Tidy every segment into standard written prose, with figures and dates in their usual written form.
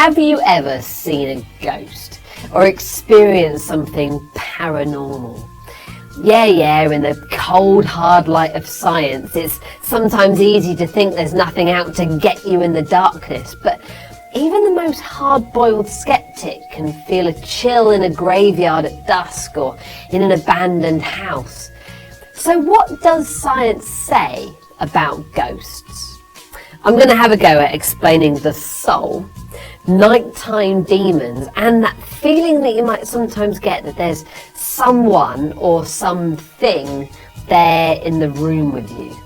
Have you ever seen a ghost or experienced something paranormal? Yeah, in the cold, hard light of science, it's sometimes easy to think there's nothing out to get you in the darkness, but even the most hard-boiled skeptic can feel a chill in a graveyard at dusk or in an abandoned house. So what does science say about ghosts? I'm going to have a go at explaining the soul, nighttime demons, and that feeling that you might sometimes get that there's someone or something there in the room with you.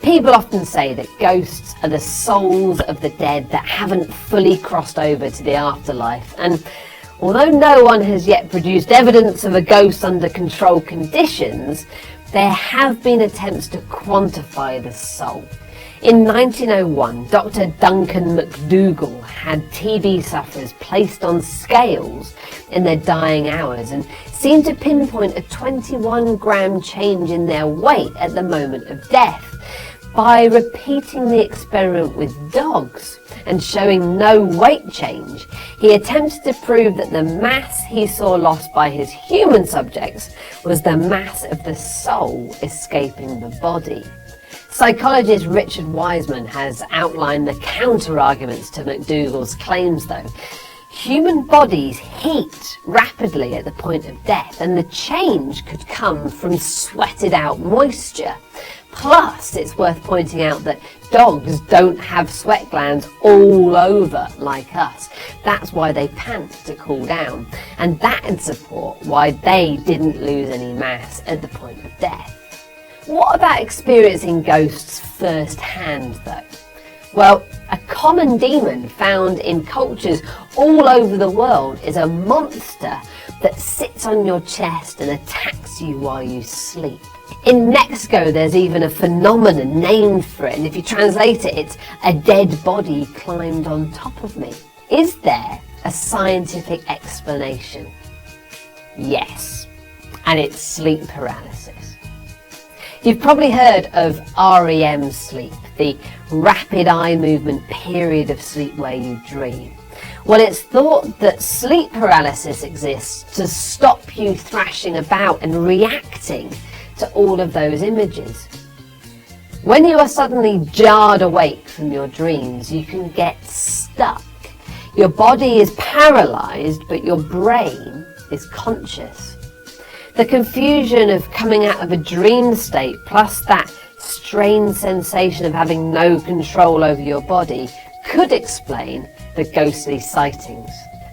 People often say that ghosts are the souls of the dead that haven't fully crossed over to the afterlife, and although no one has yet produced evidence of a ghost under controlled conditions, there have been attempts to quantify the soul. In 1901, Dr. Duncan McDougall had TB sufferers placed on scales in their dying hours and seemed to pinpoint a 21-gram change in their weight at the moment of death. By repeating the experiment with dogs and showing no weight change, he attempted to prove that the mass he saw lost by his human subjects was the mass of the soul escaping the body. Psychologist Richard Wiseman has outlined the counter-arguments to McDougall's claims, though. Human bodies heat rapidly at the point of death, and the change could come from sweated-out moisture. Plus, it's worth pointing out that dogs don't have sweat glands all over like us. That's why they pant to cool down, and that'd support why they didn't lose any mass at the point of death. What about experiencing ghosts firsthand, though? Well, a common demon found in cultures all over the world is a monster that sits on your chest and attacks you while you sleep. In Mexico, there's even a phenomenon named for it, and if you translate it, it's a dead body climbed on top of me. Is there a scientific explanation? Yes, and it's sleep paralysis. You've probably heard of REM sleep, the rapid eye movement period of sleep where you dream. Well, it's thought that sleep paralysis exists to stop you thrashing about and reacting to all of those images. When you are suddenly jarred awake from your dreams, you can get stuck. Your body is paralyzed, but your brain is conscious. The confusion of coming out of a dream state, plus that strange sensation of having no control over your body, could explain the ghostly sightings.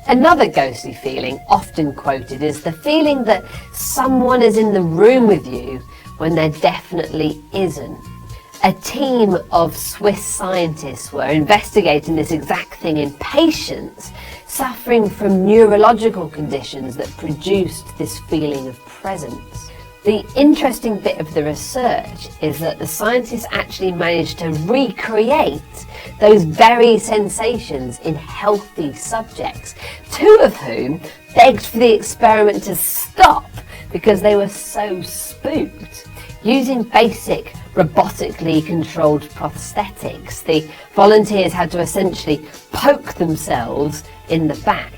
Another ghostly feeling often quoted is the feeling that someone is in the room with you when there definitely isn't. A team of Swiss scientists were investigating this exact thing in patients suffering from neurological conditions that produced this feeling of presence. The interesting bit of the research is that the scientists actually managed to recreate those very sensations in healthy subjects, two of whom begged for the experiment to stop because they were so spooked. Using basic robotically controlled prosthetics, the volunteers had to essentially poke themselves in the back.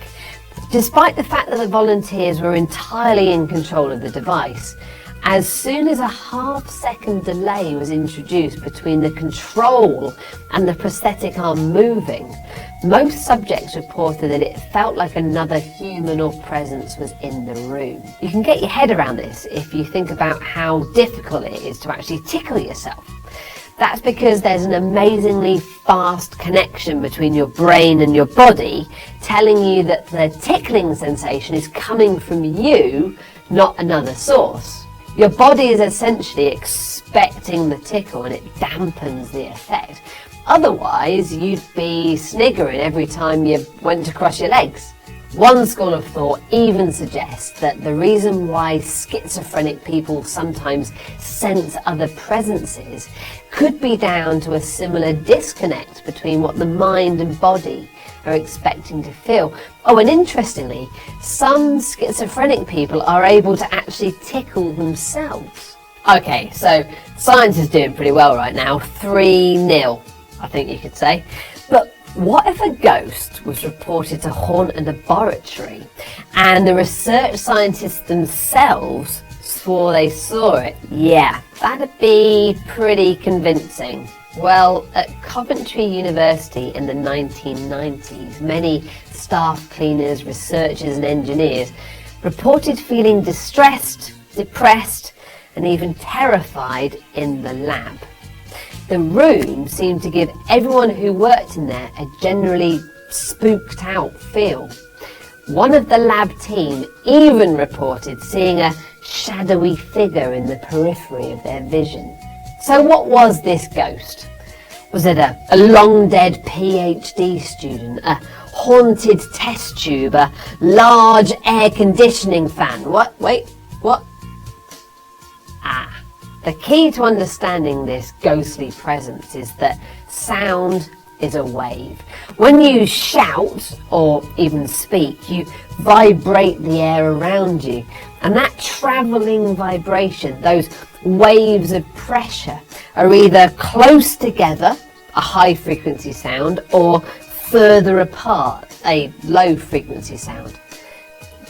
Despite the fact that the volunteers were entirely in control of the device, as soon as a half-second delay was introduced between the control and the prosthetic arm moving, most subjects reported that it felt like another human or presence was in the room. You can get your head around this if you think about how difficult it is to actually tickle yourself. That's because there's an amazingly fast connection between your brain and your body, telling you that the tickling sensation is coming from you, not another source. Your body is essentially expecting the tickle and it dampens the effect. Otherwise, you'd be sniggering every time you went to cross your legs. One school of thought even suggests that the reason why schizophrenic people sometimes sense other presences could be down to a similar disconnect between what the mind and body are expecting to feel. Oh, and interestingly, some schizophrenic people are able to actually tickle themselves. Okay, so science is doing pretty well right now, 3-0, I think you could say. But What if a ghost was reported to haunt a laboratory and the research scientists themselves swore they saw it? Yeah, that'd be pretty convincing. Well, at Coventry University in the 1990s, many staff, cleaners, researchers and engineers reported feeling distressed, depressed and even terrified in the lab. The room seemed to give everyone who worked in there a generally spooked out feel. One of the lab team even reported seeing a shadowy figure in the periphery of their vision. So what was this ghost? Was it a long dead PhD student, a haunted test tube, a large air conditioning fan? What? The key to understanding this ghostly presence is that sound is a wave. When you shout or even speak, you vibrate the air around you. And that travelling vibration, those waves of pressure, are either close together, a high frequency sound, or further apart, a low frequency sound.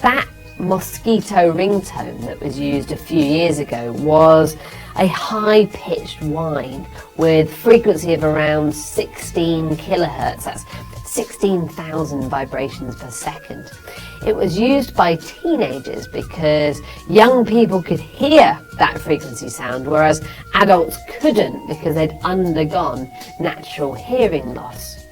That mosquito ringtone that was used a few years ago was a high-pitched whine with frequency of around 16 kilohertz. That's 16,000 vibrations per second. It was used by teenagers because young people could hear that frequency sound, whereas adults couldn't because they'd undergone natural hearing loss.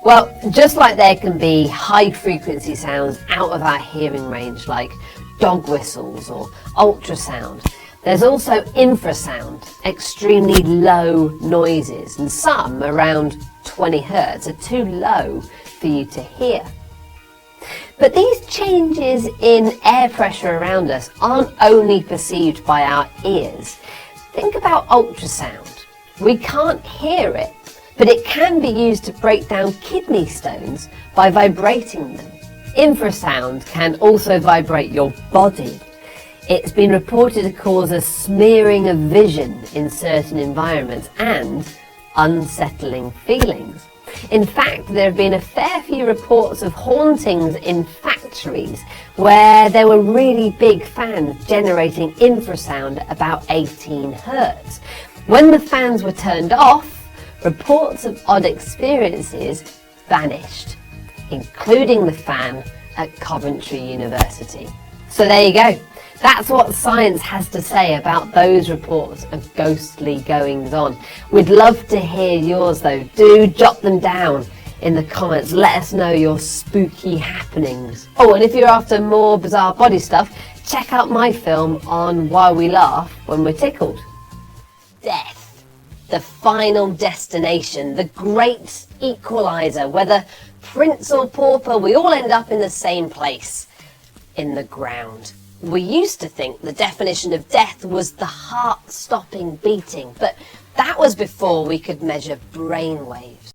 Well, just like there can be high-frequency sounds out of our hearing range, like dog whistles or ultrasound, there's also infrasound, extremely low noises, and some around 20 hertz are too low for you to hear. But these changes in air pressure around us aren't only perceived by our ears. Think about ultrasound. We can't hear it, but it can be used to break down kidney stones by vibrating them. Infrasound can also vibrate your body. It's been reported to cause a smearing of vision in certain environments and unsettling feelings. In fact, there have been a fair few reports of hauntings in factories where there were really big fans generating infrasound at about 18 hertz. When the fans were turned off, reports of odd experiences vanished, including the fan at Coventry University. So there you go. That's what science has to say about those reports of ghostly goings-on. We'd love to hear yours though. Do jot them down in the comments. Let us know your spooky happenings. Oh, and if you're after more bizarre body stuff, check out my film on why we laugh when we're tickled. Death, the final destination, the great equalizer. Whether prince or pauper, we all end up in the same place, in the ground. We used to think the definition of death was the heart stopping beating, but that was before we could measure brain waves.